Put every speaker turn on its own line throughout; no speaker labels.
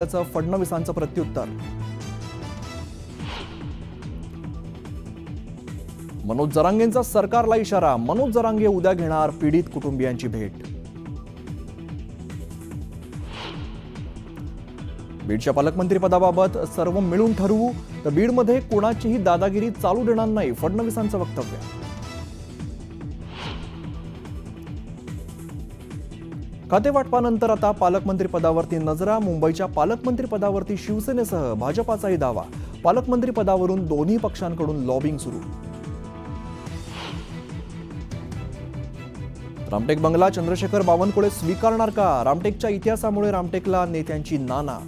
त्याचं फडणवीसांचं प्रत्युत्तर। मनोज जरांगेंचा सरकारला इशारा। मनोज जरांगे उद्या घेणार पीडित कुटुंबियांची भेट। बीडच्या पालकमंत्री पदाबाबत सर्व मिळून ठरवू, तर बीडमध्ये कोणाचीही दादागिरी चालू देणार नाही, फडणवीसांचं वक्तव्य। खातेवाटपानंतर आता पालकमंत्री पदावरती नजरा। मुंबईच्या पालकमंत्री पदावरती शिवसेनेसह भाजपाचाही दावा। पालकमंत्री पदावरून दोन्ही पक्षांकडून लॉबिंग सुरू। रामटेक बंगला चंद्रशेखर बावनकुळे स्वीकारणार का? रामटेकच्या इतिहासामुळे रामटेकला नेत्यांची नाना।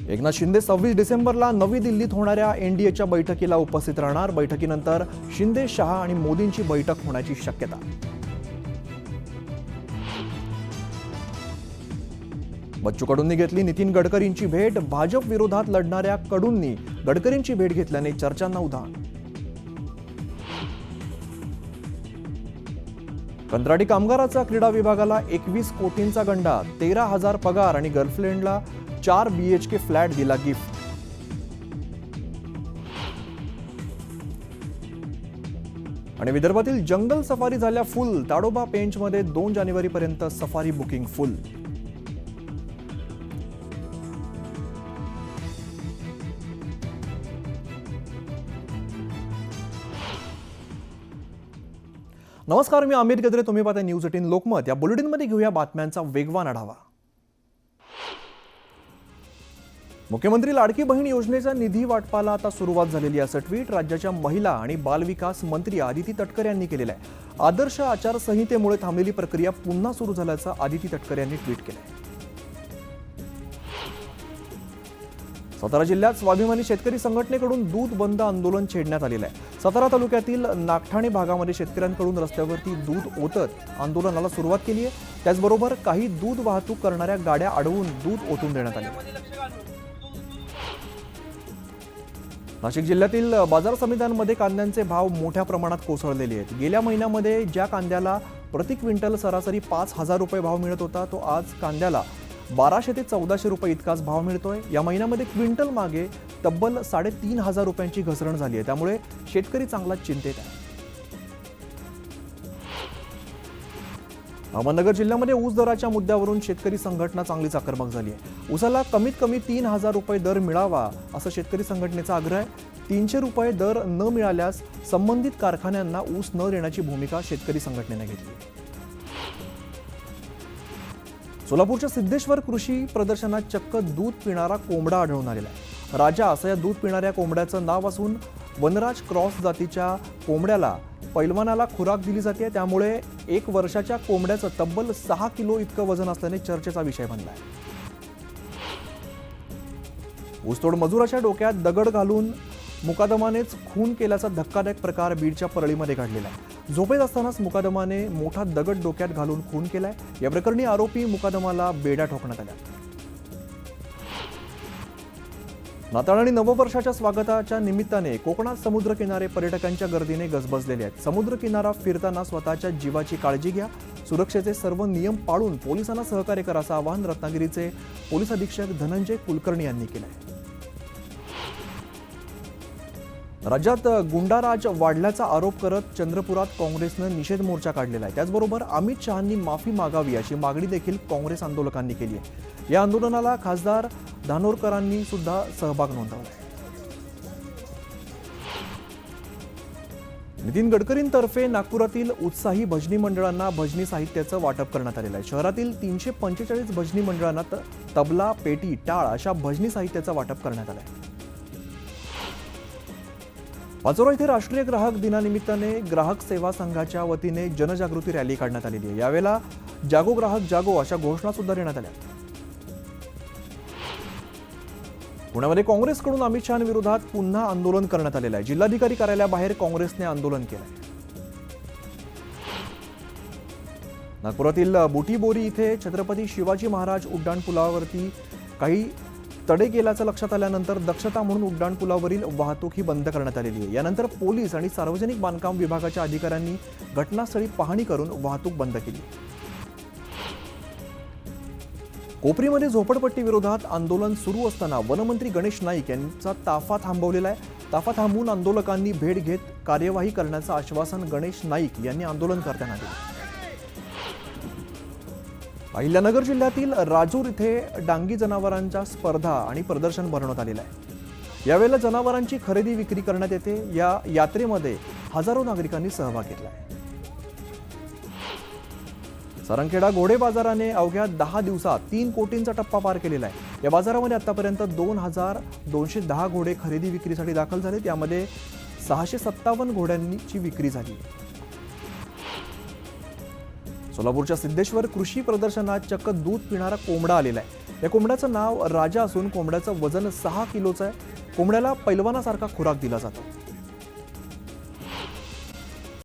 एकनाथ शिंदे 26 डिसेंबरला नवी दिल्लीत होणाऱ्या एनडीएच्या बैठकीला उपस्थित राहणार। बैठकीनंतर शिंदे, शहा आणि मोदींची बैठक होण्याची शक्यता। बच्चू कडूंनी घेतली नितीन गडकरींची भेट। भाजप विरोधात लढणाऱ्या कडूंनी गडकरींची भेट घेतल्याने चर्चांना उधाण। कंत्राटी कामगाराचा क्रीडा विभागाला 21 कोटींचा गंडा। 13,000 पगार आणि गर्लफ्रेंडला 4 BHK फ्लॅट दिला गिफ्ट। आणि विदर्भातील जंगल सफारी झाल्या फुल। ताडोबा पेंचमध्ये 2 जानेवारीपर्यंत सफारी बुकिंग फुल। नमस्कार, मी अमित गद्रे, तुम्ही पाहता न्यूज 18 लोकमत। या बुलेटिनमध्ये घेऊया बातम्यांचा वेगवान आढावा। मुख्यमंत्री लाडकी बहीण योजनेचा निधी वाटपाला आता सुरुवात झालेली आहे, असं ट्विट राज्याच्या महिला आणि बालविकास मंत्री आदिती तटकरे यांनी केलेलं आहे। आदर्श आचारसंहितेमुळे थांबलेली प्रक्रिया पुन्हा सुरू झाल्याचं आदिती तटकरे यांनी ट्विट केलंय। सातारा जिल्ह्यात स्वाभिमानी शेतकरी संघटनेकडून दूध बंद आंदोलन छेडण्यात आलेलं आहे। सातारा तालुक्यातील नागठाणे भागामध्ये शेतकऱ्यांकडून रस्त्यावरती दूध ओतत आंदोलनाला सुरुवात केली आहे। त्याचबरोबर काही दूध वाहतूक करणाऱ्या गाड्या अडवून दूध ओतून देण्यात आले। नाशिक जिल्ह्यातील बाजार समित्यांमध्ये कांद्यांचे भाव मोठ्या प्रमाणात कोसळलेले आहेत। गेल्या महिन्यामध्ये ज्या कांद्याला प्रति क्विंटल सरासरी 5,000 रुपये भाव मिळत होता, तो आज कांद्याला 1200 ते 1400 रुपये इतकाच भाव मिळतोय। या महिन्यामध्ये क्विंटल मागे तब्बल 3,500 रुपयांची घसरण झाली आहे। त्यामुळे शेतकरी चांगला चिंतेत आहे। अहमदनगर जिल्ह्यामध्ये ऊस दराच्या मुद्द्यावरून शेतकरी संघटना चांगलीच आक्रमक झाली आहे। ऊसाला कमीत कमी 3,000 रुपये दर मिळावा, असं शेतकरी संघटनेचा आग्रह आहे। 300 रुपये दर न मिळाल्यास संबंधित कारखान्यांना ऊस न देण्याची भूमिका शेतकरी संघटनेने घेतली। सोलापूरच्या सिद्धेश्वर कृषी प्रदर्शनात चक्क दूध पिणारा कोंबडा आढळून आलेला आहे। राजा असं या दूध पिणाऱ्या कोंबड्याचं नाव असून वनराज क्रॉस जातीच्या कोंबड्याला पैलवानाला खुराक दिली जाते। त्यामुळे 1 वर्षाच्या कोंबड्याचं तब्बल 6 किलो इतकं वजन असल्याने चर्चेचा विषय बनला आहे। ऊसतोड मजुराच्या डोक्यात दगड घालून मुकादमानेच खून केल्याचा धक्कादायक प्रकार बीडच्या परळीमध्ये घडलेला आहे। झोपेत असतानाच मुकादमाने मोठा दगड डोक्यात घालून खून केलाय। या प्रकरणी आरोपी मुकादमाला बेड्या ठोकण्यात आल्या। नाताळ आणि नववर्षाच्या स्वागताच्या निमित्ताने कोकणात समुद्रकिनारे पर्यटकांच्या गर्दीने गजबजलेले आहेत। समुद्रकिनारा फिरताना स्वतःच्या जीवाची काळजी घ्या, सुरक्षेचे सर्व नियम पाळून पोलिसांना सहकार्य करा, असं आवाहन रत्नागिरीचे पोलीस अधीक्षक धनंजय कुलकर्णी यांनी केलं आहे। राज्यात गुंडाराज वाढल्याचा आरोप करत चंद्रपुरात काँग्रेसनं निषेध मोर्चा काढलेला आहे। त्याचबरोबर अमित शहांनी माफी मागावी अशी मागणी देखील काँग्रेस आंदोलकांनी केली आहे। या आंदोलनाला खासदार धानोरकरांनी सुद्धा सहभाग नोंदवला आहे। नितीन गडकरींतर्फे नागपुरातील उत्साही भजनी मंडळांना भजनी साहित्याचं वाटप करण्यात आलेलं आहे। शहरातील 345 भजनी मंडळांना तबला, पेटी, टाळ अशा भजनी साहित्याचं वाटप करण्यात आलं आहे। पाचोरा इथे राष्ट्रीय ग्राहक दिनानिमित्ताने ग्राहक सेवा संघाच्या वतीने जनजागृती रॅली काढण्यात आलेली आहे। यावेळेला जागो ग्राहक जागो अशा घोषणा सुद्धा देण्यात आल्या। पुण्यामध्ये काँग्रेसकडून अमित शहांविरोधात पुन्हा आंदोलन करण्यात आलेलं आहे। जिल्हाधिकारी कार्यालयाबाहेर काँग्रेसने आंदोलन केलंय। नागपुरातील बुटीबोरी इथे छत्रपती शिवाजी महाराज उड्डाणपुलावरती काही तडे गेल्याचं लक्षात आल्यानंतर दक्षता म्हणून उड्डाणपुलावरील वाहतूक ही बंद करण्यात आलेली आहे। यानंतर पोलीस आणि सार्वजनिक बांधकाम विभागाच्या अधिकाऱ्यांनी घटनास्थळी पाहणी करून वाहतूक बंद केली। कोपरीमध्ये झोपडपट्टी विरोधात आंदोलन सुरू असताना वनमंत्री गणेश नाईक यांचा ताफा थांबवलेला आहे। ताफा थांबवून आंदोलकांनी भेट घेत कार्यवाही करण्याचं आश्वासन गणेश नाईक यांनी आंदोलनकर्त्यांना दिलं। अहिल्यानगर जिल्ह्यातील राजूर इथे डांगी जनावरांच्या स्पर्धा आणि प्रदर्शन भरवण्यात आलेलं आहे। यावेळेला जनावरांची खरेदी विक्री करण्यात येते। या यात्रेमध्ये हजारो नागरिकांनी सहभाग घेतला आहे। सारंगखेडा घोडे बाजाराने अवघ्या 10 दिवसात 3 कोटींचा टप्पा पार केलेला आहे। या बाजारामध्ये आतापर्यंत 2210 घोडे खरेदी विक्रीसाठी दाखल झाले। त्यामध्ये 657 घोड्यांची विक्री झाली। सोलापूरच्या सिद्धेश्वर कृषी प्रदर्शनात चक्क दूध पिणारा कोंबडा आलेला आहे। या कोंबड्याचं नाव राजा असून कोंबड्याचं वजन 6 किलोचं आहे। कोंबड्याला पैलवानासारखा खुराक दिला जातो।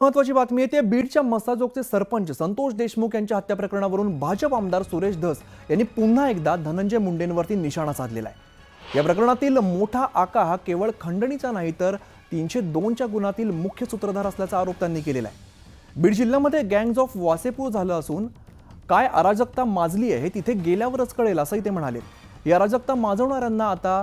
महत्वाची बातमी येते। बीडच्या मसाजोगचे सरपंच संतोष देशमुख यांच्या हत्या प्रकरणावरून भाजप आमदार सुरेश धस यांनी पुन्हा एकदा धनंजय मुंडेंवरती निशाणा साधलेला आहे। या प्रकरणातील मोठा आका हा केवळ खंडणीचा नाही तर 302च्या गुन्ह्यातील मुख्य सूत्रधार असल्याचा आरोप त्यांनी केलेला आहे। बीड जिल्ह्यामध्ये गँग्स ऑफ वासेपूर झालं असून काय अराजकता माजली आहे हे तिथे गेल्यावरच कळेल असंही ते म्हणाले। या अराजकता माजवणाऱ्यांना आता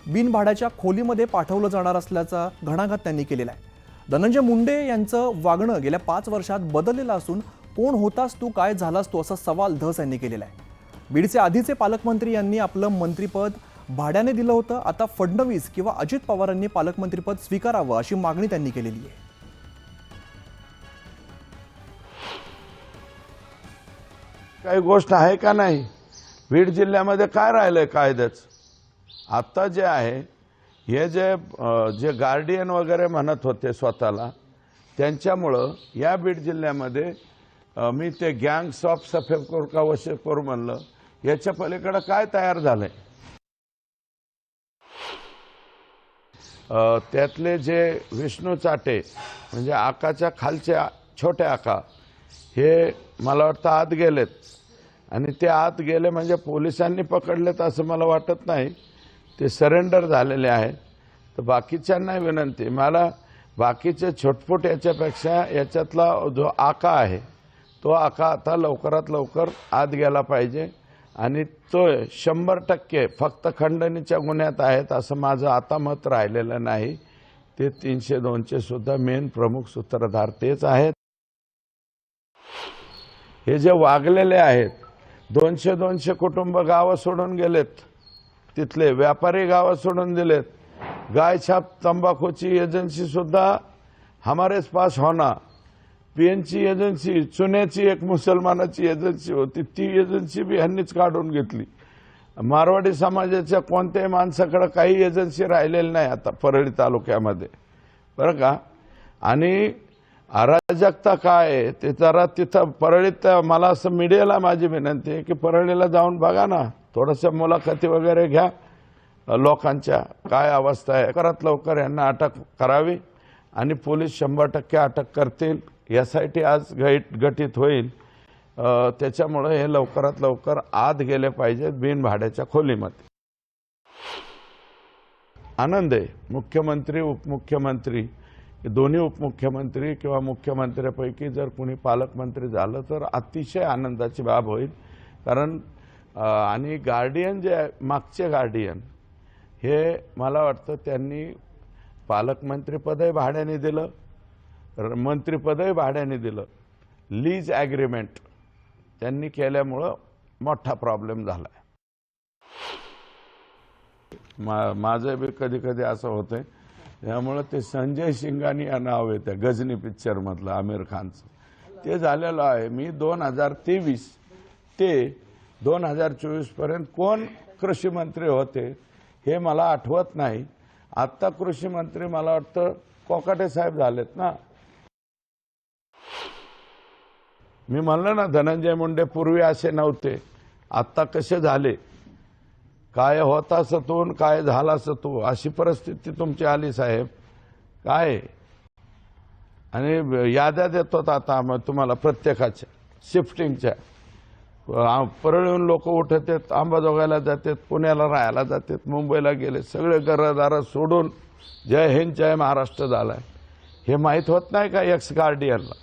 बिनभाड्याच्या खोलीमध्ये पाठवलं जाणार असल्याचा घणाघात त्यांनी केलेला आहे। धनंजय मुंडे यांचं वागणं गेल्या 5 वर्षात बदललेलं असून कोण होतास तू, काय झालास तू, असा सवाल धस यांनी केलेला आहे। बीडचे आधीचे पालकमंत्री यांनी आपलं मंत्रिपद भाड्याने दिलं होतं। आता फडणवीस किंवा अजित पवारांनी पालकमंत्रीपद स्वीकारावं अशी मागणी त्यांनी केलेली आहे।
काही गोष्ट आहे का नाही? बीड जिल्ह्यामध्ये काय राहिलंय कायद्याचं? आता जे आहे हे जे गार्डियन वगैरे म्हणत होते स्वतःला, त्यांच्यामुळं या बीड जिल्ह्यामध्ये मी ते गँग्स ऑफ सफेदकोर का वसेपूर म्हणलं, याच्या पलीकडे काय तयार झालंय? त्यातले जे विष्णू चाटे म्हणजे आकाच्या खालचे छोटे आका हे मला वाटतं आत गेलेत आणि ते आत गेले म्हणजे पोलिसांनी पकडलेत असं मला वाटत नाही। ते सरेंडर झालेले आहेत। तर बाकीच्यांना विनंती, मला बाकीचे छोटफोट याच्यापेक्षा याच्यातला जो आका आहे तो आका आता लवकरात लवकर आत गेला पाहिजे आणि तो 100% फक्त खंडणीच्या गुन्ह्यात आहेत असं माझं आता मत राहिलेलं नाही। ते 302चे सुद्धा मेन प्रमुख सूत्रधार तेच आहेत। हे जे वागलेले आहेत 200 कुटुंब गावं सोडून गेलेत, तिथले व्यापारी गावं सोडून दिलेत। गायछाप तंबाखूची एजन्सी सुद्धा हमारेच पास होना, पीएनची एजन्सी, चुन्याची एक मुसलमानाची एजन्सी होती, ती एजन्सी बी ह्यांनीच काढून घेतली। मारवाडी समाजाच्या कोणत्याही माणसाकडे काही एजन्सी राहिलेली नाही आता परळी तालुक्यामध्ये, बरं का? आणि अराजकता काय आहे ते जरा तिथं परळीत, मला असं मीडियाला माझी विनंती आहे की परळीला जाऊन बघा ना, थोडंसं मुलाखती वगैरे घ्या लोकांच्या, काय अवस्था आहे। लवकरात लवकर यांना अटक करावी आणि पोलीस 100% अटक करतील। SIT आज गठीत होईल, त्याच्यामुळे हे लवकरात लवकर आत गेले पाहिजेत बिनभाड्याच्या खोलीमध्ये। आनंद आहे मुख्यमंत्री उपमुख्यमंत्री दोन्ही उपमुख्यमंत्री किंवा मुख्यमंत्र्यापैकी जर कोणी पालकमंत्री झालं तर अतिशय आनंदाची बाब होईल। कारण आणि गार्डियन जे मागचे गार्डियन हे मला वाटतं त्यांनी पालकमंत्रीपदही भाड्याने दिलं, मंत्रिपदही भाड्याने दिलं, लीज ॲग्रीमेंट त्यांनी केल्यामुळं मोठा प्रॉब्लेम झाला आहे। माझं बी कधी कधी असं होतंय, त्यामुळं ते संजय शिंगानी या नाव आहे त्या गजनी पिक्चरमधलं आमिर खानचं, ते झालेलं आहे। मी 2023 ते 2024 पर्यंत कोण कृषी मंत्री होते हे मला आठवत नाही। आता कृषी मंत्री मला वाटतं कोकाटे साहेब झालेत ना। मी म्हणलं ना धनंजय मुंडे पूर्वी असे नव्हते, आता कसे झाले, काय होतास तू काय झालास तू, अशी परिस्थिती तुमची आली साहेब। काय आणि याद्या देतो आता मग तुम्हाला प्रत्येकाच्या शिफ्टिंगच्या। परळीहून लोक उठत आहेत, अंबाजोगाईला जातात, पुण्याला राहायला जातात, मुंबईला गेले, सगळे घरदार सोडून जय हिंद जय महाराष्ट्र झालाय। हे माहीत होत नाही का एक्स गार्डियनला?